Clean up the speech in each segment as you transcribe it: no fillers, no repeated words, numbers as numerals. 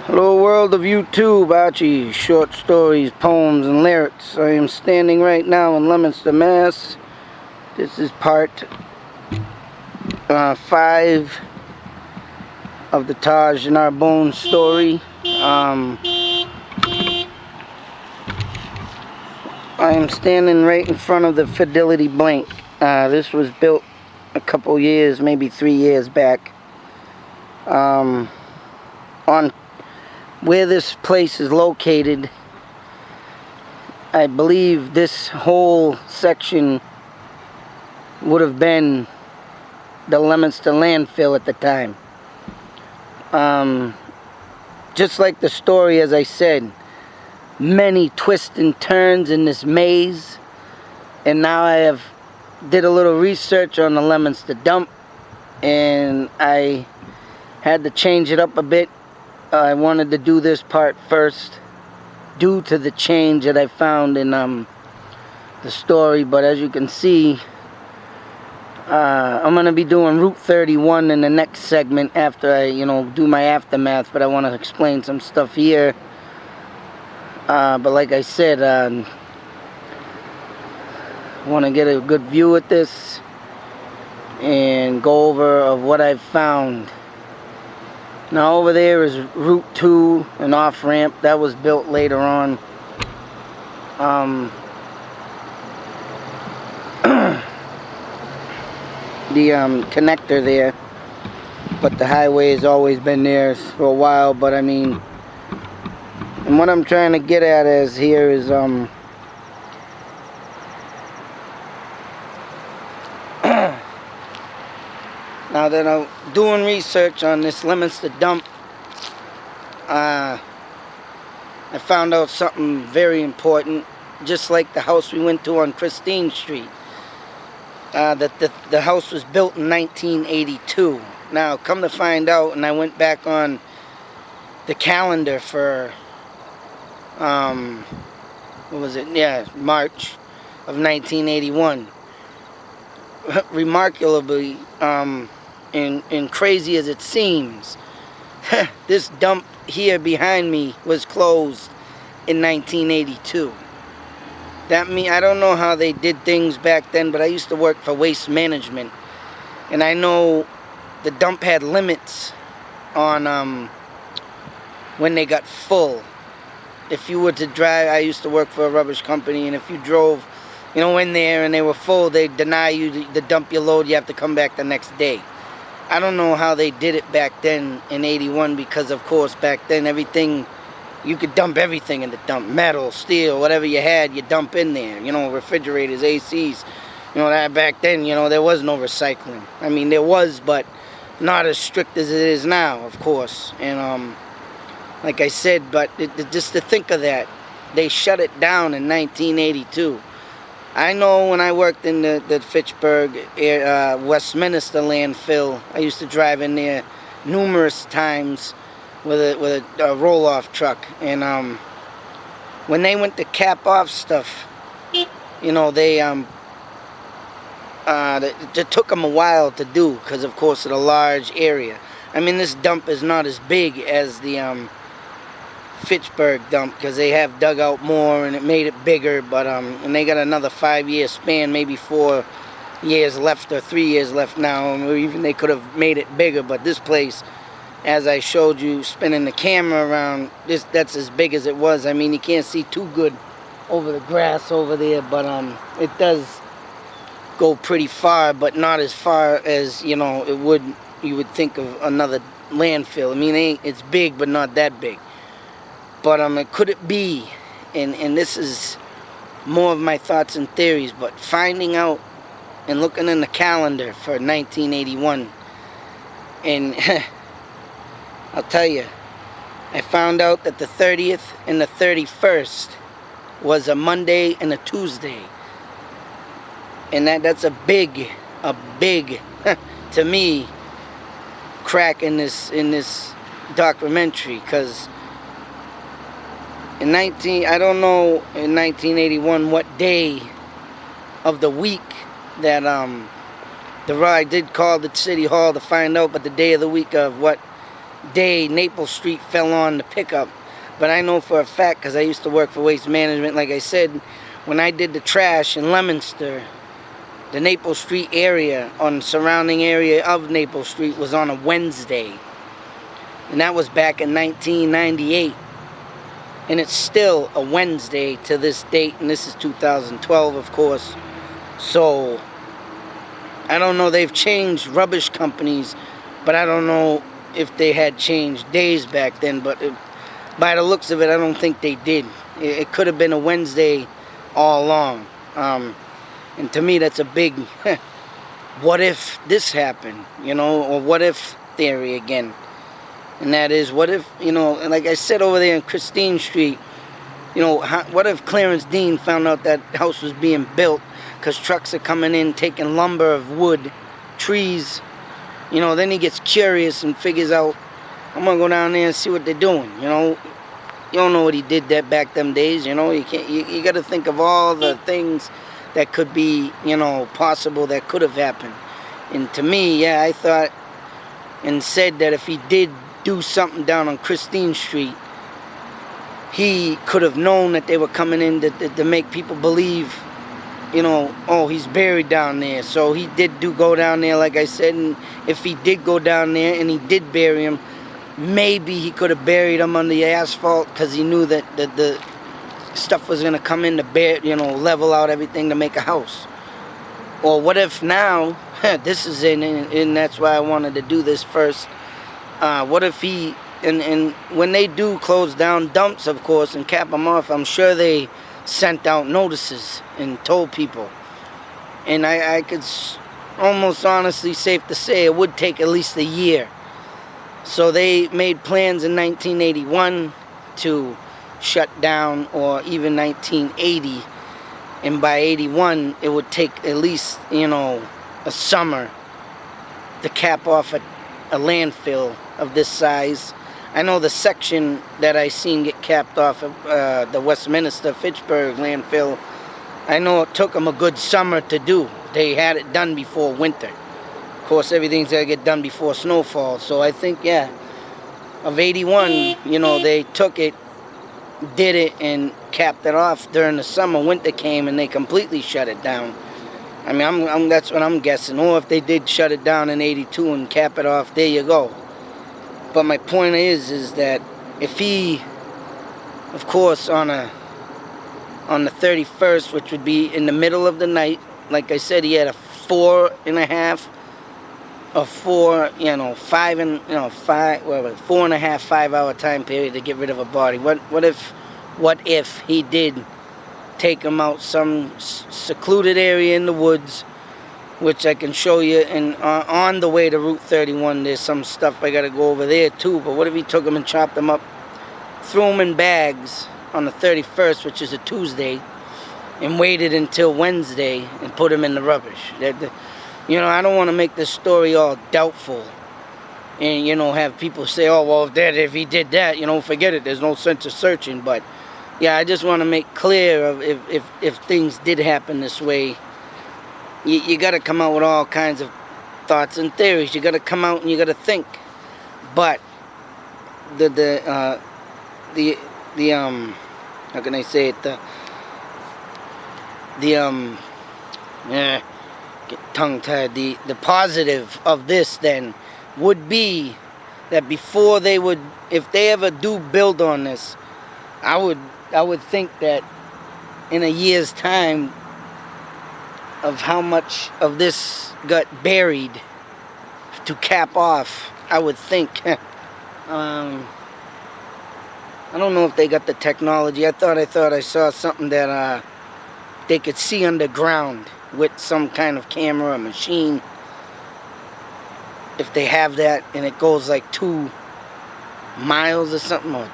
Hello world of YouTube, Archie, short stories, poems, and lyrics. I am standing right now in Leominster, Mass. This is part 5 of the Taj Narbonne story. I am standing right in front of the Fidelity Blank. This was built a couple years, maybe 3 years back. On where this place is located, I believe this whole section would have been the Leominster landfill at the time. Just like the story, as I said, many twists and turns in this maze, and now I did a little research on the Leominster dump, and I had to change it up a bit. I wanted to do this part first due to the change that I found in the story, but as you can see, I'm going to be doing Route 31 in the next segment after I, do my aftermath, but I want to explain some stuff here. But like I said, I want to get a good view at this and go over of what I've found. Now over there is Route 2, an off-ramp that was built later on. The connector there, but the highway has always been there for a while. But I mean, and what I'm trying to get at is here is now that I'm doing research on this Leominster dump, I found out something very important. Just like the house we went to on Christine Street, that the house was built in 1982. Now, come to find out, and I went back on the calendar for, what was it? Yeah, March of 1981. Remarkably, and crazy as it seems, this dump here behind me was closed in 1982. That means I don't know how they did things back then, but I used to work for waste management, and I know the dump had limits on when they got full. If you were to drive, I used to work for a rubbish company, and if you drove, in there and they were full, they'd deny you the dump your load. You have to come back the next day. I don't know how they did it back then in 81, because of course back then everything, you could dump everything in the dump. Metal, steel, whatever you had, you dump in there. Refrigerators, ACs. That back then, there was no recycling. I mean, there was, but not as strict as it is now, of course. And like I said, but just to think of that, they shut it down in 1982. I know when I worked in the Fitchburg, Westminster landfill, I used to drive in there numerous times with a roll-off truck, and when they went to cap off stuff, they it took them a while to do, because of course it's a large area. I mean, this dump is not as big as the Fitchburg dump, because they have dug out more and it made it bigger, but and they got another 5-year span, maybe 4 years left or 3 years left now, or even they could have made it bigger. But this place, as I showed you spinning the camera around, that's as big as it was. I mean, you can't see too good over the grass over there, but it does go pretty far, but not as far as you would think of another landfill. I mean, it's big, but not that big. But could it be, and this is more of my thoughts and theories, but finding out and looking in the calendar for 1981, and I'll tell you, I found out that the 30th and the 31st was a Monday and a Tuesday. And that's a big, to me, crack in this documentary, because I don't know in 1981 what day of the week that I did call the city hall to find out, but the day of the week of what day Maple Street fell on the pickup. But I know for a fact, because I used to work for Waste Management, like I said, when I did the trash in Leominster, the Maple Street area, on the surrounding area of Maple Street, was on a Wednesday. And that was back in 1998. And it's still a Wednesday to this date, and this is 2012, of course. So, I don't know, they've changed rubbish companies, but I don't know if they had changed days back then, but by the looks of it, I don't think they did. It could have been a Wednesday all along. And to me, that's a big what if this happened, you know, or what if theory again. And that is, what if, you know, like I said over there in Christine Street, you know, what if Clarence Dean found out that house was being built because trucks are coming in taking lumber of wood, trees, you know, then he gets curious and figures out, I'm going to go down there and see what they're doing, you know. You don't know what he did that back them days, you know. You got to think of all the things that could be, you know, possible that could have happened. And to me, yeah, I thought and said that if he did do something down on Christine Street, he could have known that they were coming in to make people believe, you know, oh, he's buried down there. So he did go down there, like I said, and if he did go down there and he did bury him, maybe he could have buried him under the asphalt because he knew that the stuff was going to come in to you know, level out everything to make a house. Or what if now, this is and that's why I wanted to do this first. What if he, and when they do close down dumps, of course, and cap them off, I'm sure they sent out notices and told people. And I could almost honestly safe to say it would take at least a year. So they made plans in 1981 to shut down, or even 1980. And by 81, it would take at least, you know, a summer to cap off a landfill of this size. I know the section that I seen get capped off of the Westminster, Fitchburg landfill, I know it took them a good summer to do. They had it done before winter. Of course, everything's got to get done before snowfall. So I think, yeah, of 81, you know, they took it, did it, and capped it off during the summer. Winter came and they completely shut it down. I mean, that's what I'm guessing. Or if they did shut it down in 82 and cap it off, there you go. But my point is that if he, of course, on the 31st, which would be in the middle of the night, like I said, he had a 4.5, a 4, you know, 5 and, you know, 5, well, 4.5, 5 hour time period to get rid of a body. What if he did take him out some secluded area in the woods, which I can show you, and on the way to Route 31, there's some stuff I got to go over there too. But what if he took them and chopped them up, threw them in bags on the 31st, which is a Tuesday, and waited until Wednesday and put them in the rubbish? You know, I don't want to make this story all doubtful and, you know, have people say, oh, well, if he did that, you know, forget it, there's no sense of searching. But yeah, I just want to make clear of if things did happen this way, you got to come out with all kinds of thoughts and theories. You got to come out and you got to think. But the how can I say it? Get tongue-tied. The positive of this then would be that before they would, if they ever do build on this, I would think that in a year's time of how much of this got buried to cap off, I would think. I don't know if they got the technology. I thought I saw something that they could see underground with some kind of camera or machine. If they have that, and it goes like 2 miles or something, or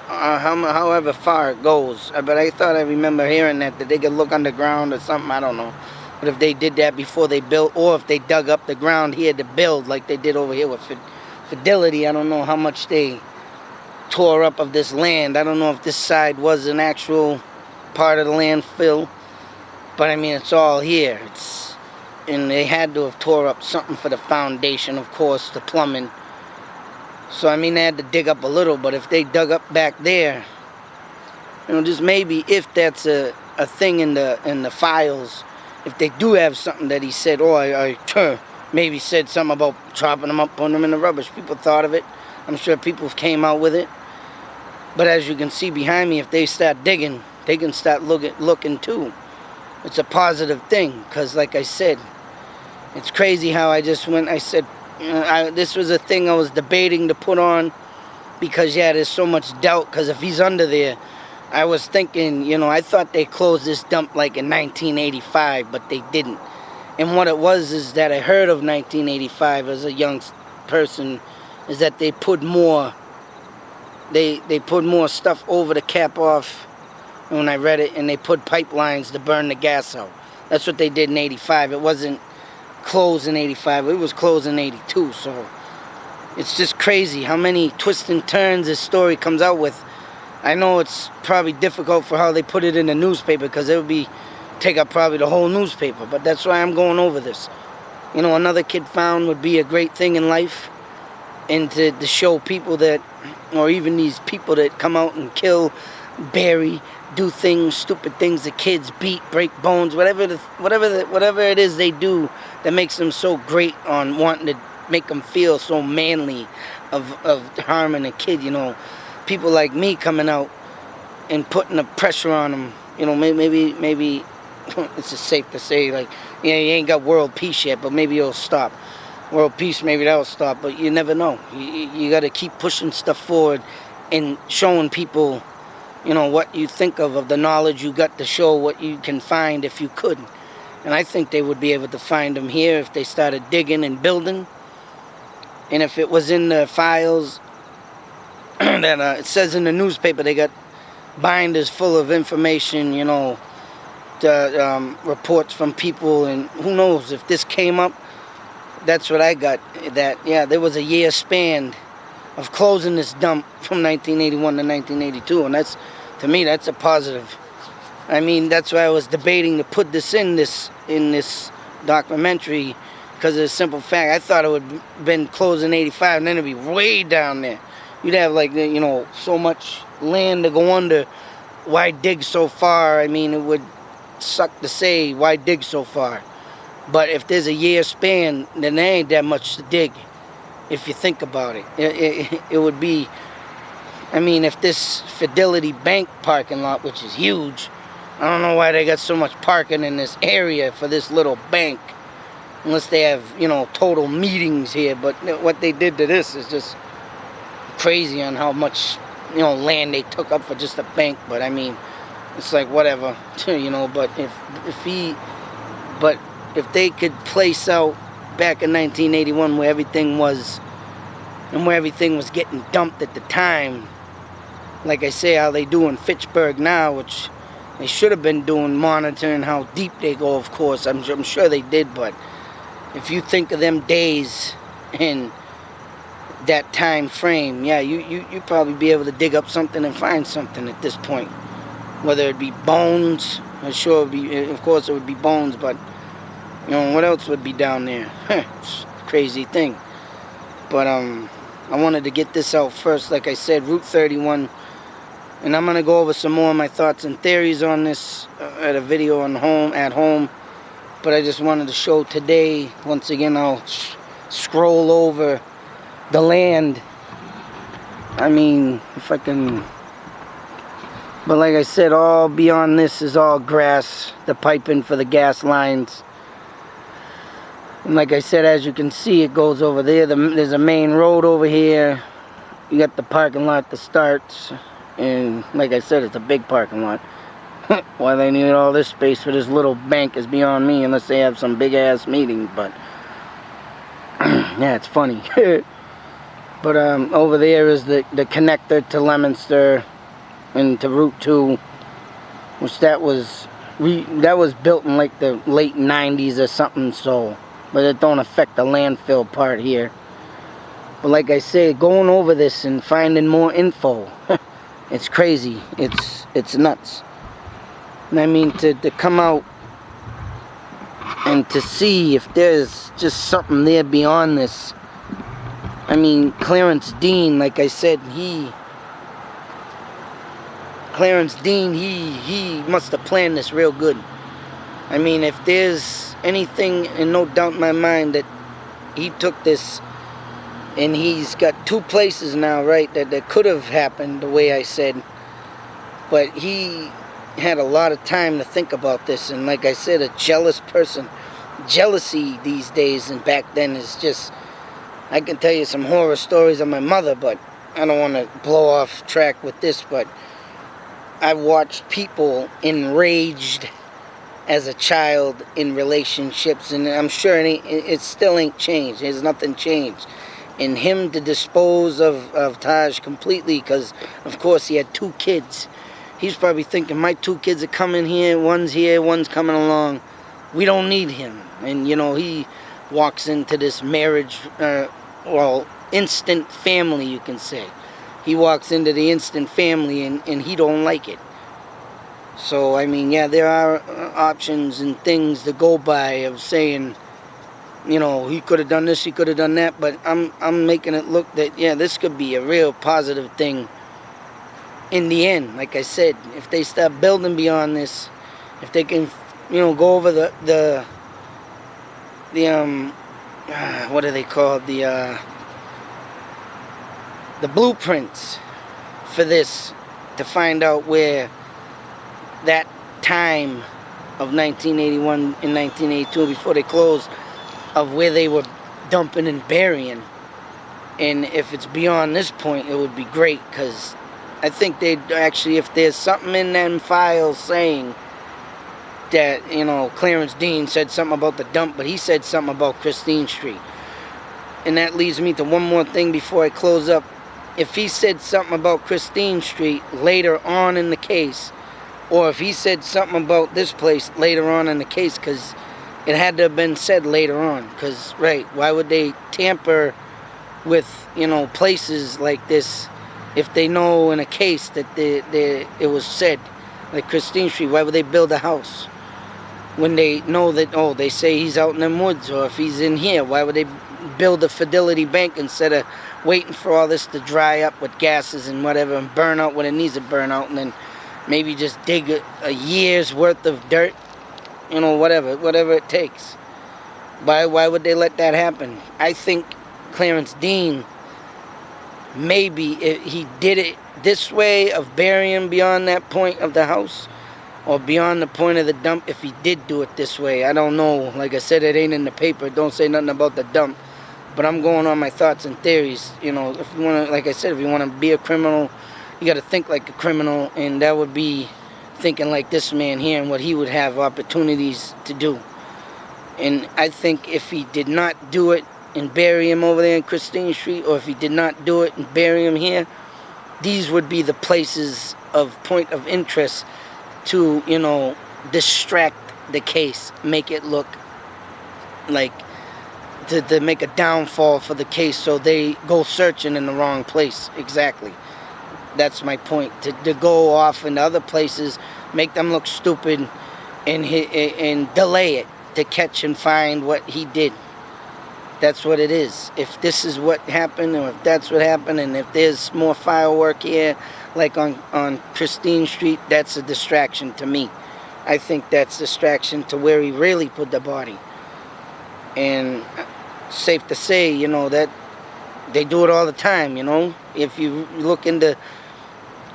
however far it goes. But I thought I remember hearing that they could look underground or something. I don't know. But if they did that before they built, or if they dug up the ground here to build, like they did over here with Fidelity, I don't know how much they tore up of this land. I don't know if this side was an actual part of the landfill, but I mean, it's all here. And they had to have tore up something for the foundation, of course, the plumbing. So I mean, they had to dig up a little, but if they dug up back there, just maybe if that's a thing in the files, if they do have something that he said, oh, I maybe said something about chopping them up, putting them in the rubbish. People thought of it. I'm sure people came out with it. But as you can see behind me, if they start digging, they can start looking too. It's a positive thing, because like I said, it's crazy how I said, this was a thing I was debating to put on, because yeah, there's so much doubt, because if he's under there, I was thinking, I thought they closed this dump like in 1985, but they didn't. And what it was is that I heard of 1985 as a young person, is that they put more, they put more stuff over the cap off when I read it, and they put pipelines to burn the gas out. That's what they did in 85. It wasn't closed in 85. It was closed in 82. So it's just crazy how many twists and turns this story comes out with. I know it's probably difficult for how they put it in the newspaper, because it would take up probably the whole newspaper. But that's why I'm going over this. Another kid found would be a great thing in life, and to show people that, or even these people that come out and kill, bury, do things, stupid things the kids beat, break bones, whatever it is they do that makes them so great on wanting to make them feel so manly of harming a kid. People like me coming out and putting the pressure on them. Maybe it's just safe to say, like, yeah, you ain't got world peace yet, but maybe it'll stop. World peace, maybe that'll stop, but you never know. You got to keep pushing stuff forward and showing people, what you think of the knowledge you got, to show what you can find if you could. And I think they would be able to find them here if they started digging and building. And if it was in the files that it says in the newspaper, they got binders full of information, the reports from people, and who knows if this came up. That's what I got, that, yeah, there was a year span of closing this dump from 1981 to 1982, and to me, that's a positive. I mean, that's why I was debating to put this in this documentary, because of the simple fact, I thought it would have been closed in 85, and then it'd be way down there. You'd have, like, so much land to go under. Why dig so far? I mean, it would suck to say, why dig so far? But if there's a year span, then there ain't that much to dig, if you think about it. It would be, I mean, if this Fidelity Bank parking lot, which is huge, I don't know why they got so much parking in this area for this little bank, unless they have, total meetings here. But what they did to this is just crazy on how much, land they took up for just a bank. But I mean, it's like whatever, but if they could place out back in 1981 where everything was, and where everything was getting dumped at the time, like I say, how they do in Fitchburg now, which they should have been doing, monitoring how deep they go, of course. I'm sure they did, but if you think of them days and that time frame, yeah, you probably be able to dig up something and find something at this point. Whether it be bones, I'm sure of course it would be bones, but what else would be down there? It's a crazy thing. But I wanted to get this out first, like I said, Route 31. And I'm going to go over some more of my thoughts and theories on this at a video at home. But I just wanted to show today, once again, I'll scroll over the land. I mean, if I can... But like I said, all beyond this is all grass, the piping for the gas lines. And like I said, as you can see, it goes over there. There's a main road over here. You got the parking lot that starts. And like I said, it's a big parking lot. Why they need all this space for this little bank is beyond me, unless they have some big-ass meeting. But, yeah, it's funny. But over there is the connector to Leominster and to Route 2, which that was built in like the late 90s or something, so... But it don't affect the landfill part here. But like I say, going over this and finding more info, it's crazy. It's nuts. And I mean, to come out and to see if there's just something there beyond this, I mean, Clarence Dean, like I said, Clarence Dean, he must have planned this real good. I mean, if there's anything and no doubt in my mind that he took this, and he's got 2 places now, right, that could have happened the way I said, but he had a lot of time to think about this, and like I said, a jealous person. Jealousy these days and back then is just, I can tell you some horror stories of my mother, but I don't want to blow off track with this, but I watched people enraged as a child in relationships, and I'm sure it still ain't changed. There's nothing changed. And him to dispose of Taj completely, because of course he had 2 kids. He's probably thinking, my 2 kids are coming here, one's coming along. We don't need him. And you know, he walks into this marriage, well, instant family, you can say. He walks into the instant family, and he don't like it. So, I mean, yeah, there are options and things to go by of saying, you know, he could have done this, he could have done that, but I'm making it look that, yeah, this could be a real positive thing in the end. Like I said, if they start building beyond this, if they can, you know, go over the what are they called, the blueprints for this, to find out where that time of 1981 and 1982, before they closed, of where they were dumping and burying. And if it's beyond this point, it would be great, because I think they'd actually, if there's something in them files saying that, you know, Clarence Dean said something about the dump, but he said something about Christine Street. And that leads me to one more thing before I close up. If he said something about Christine Street later on in the case, or if he said something about this place later on in the case, because it had to have been said later on, because, right, why would they tamper with, you know, places like this if they know in a case that it was said, like Christine Street? Why would they build a house when they know that, oh, they say he's out in the woods, or if he's in here? Why would they build a Fidelity Bank instead of waiting for all this to dry up with gases and whatever, and burn out when it needs to burn out, and then maybe just dig a year's worth of dirt, you know, whatever it takes? Why would they let that happen? I think Clarence Dean, maybe he did it this way of burying beyond that point of the house, or beyond the point of the dump. If he did do it this way, I don't know. Like I said, it ain't in the paper. Don't say nothing about the dump. But I'm going on my thoughts and theories. You know, if you want to, like I said, if you want to be a criminal, you got to think like a criminal, and that would be thinking like this man here and what he would have opportunities to do. And I think if he did not do it and bury him over there in Christine Street, or if he did not do it and bury him here, these would be the places of point of interest to, you know, distract the case, make it look like to make a downfall for the case, so they go searching in the wrong place. Exactly. That's my point. To go off into other places, make them look stupid, and delay it to catch and find what he did. That's what it is. If this is what happened, or if that's what happened, and if there's more firework here, like on Christine Street, that's a distraction to me. I think that's distraction to where he really put the body. And safe to say, you know, that they do it all the time, you know. If you look into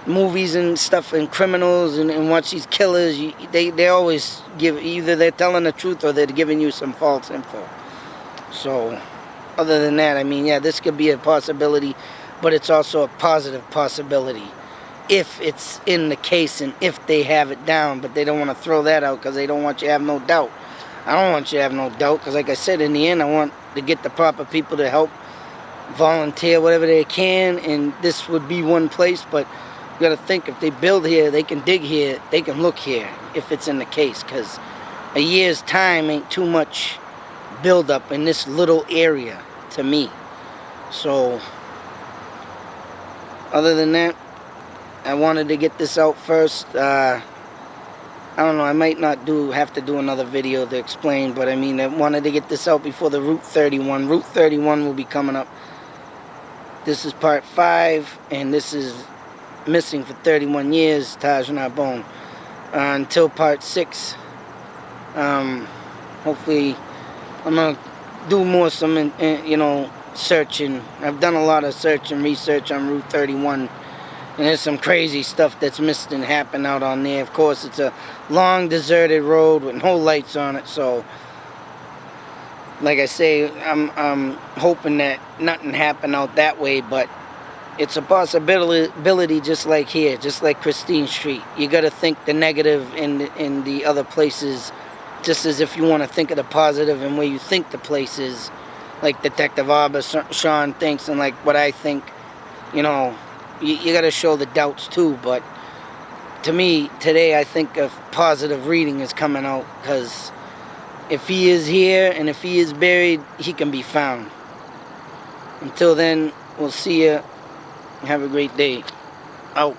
movies and stuff and criminals and watch these killers, they always give, either they're telling the truth or they're giving you some false info. So other than that, I mean, yeah, this could be a possibility, but it's also a positive possibility if it's in the case and if they have it down. But they don't want to throw that out because they don't want you to have no doubt. I don't want you to have no doubt, because like I said, in the end, I want to get the proper people to help volunteer whatever they can, and this would be one place. But you got to think, if they build here, they can dig here, they can look here, if it's in the case, because a year's time ain't too much build-up in this little area to me. So other than that, I wanted to get this out first. I don't know, I might not have to do another video to explain, but I mean, I wanted to get this out before the Route 31. Route 31 will be coming up This is part 5, and this is missing for 31 years, Taj Narbonne. Until part 6, hopefully I'm gonna do more searching. I've done a lot of search and research on Route 31, and there's some crazy stuff that's missed and happened out on there. Of course, it's a long deserted road with no lights on it, so like I say, I'm hoping that nothing happened out that way, but it's a possibility just like here, just like Christine Street. You got to think the negative in the other places, just as if you want to think of the positive and where you think the place is, like Detective Arbor, Sean thinks, and like what I think. You got to show the doubts too, but to me, today, I think a positive reading is coming out, because if he is here and if he is buried, he can be found. Until then, we'll see you. Have a great day. Out.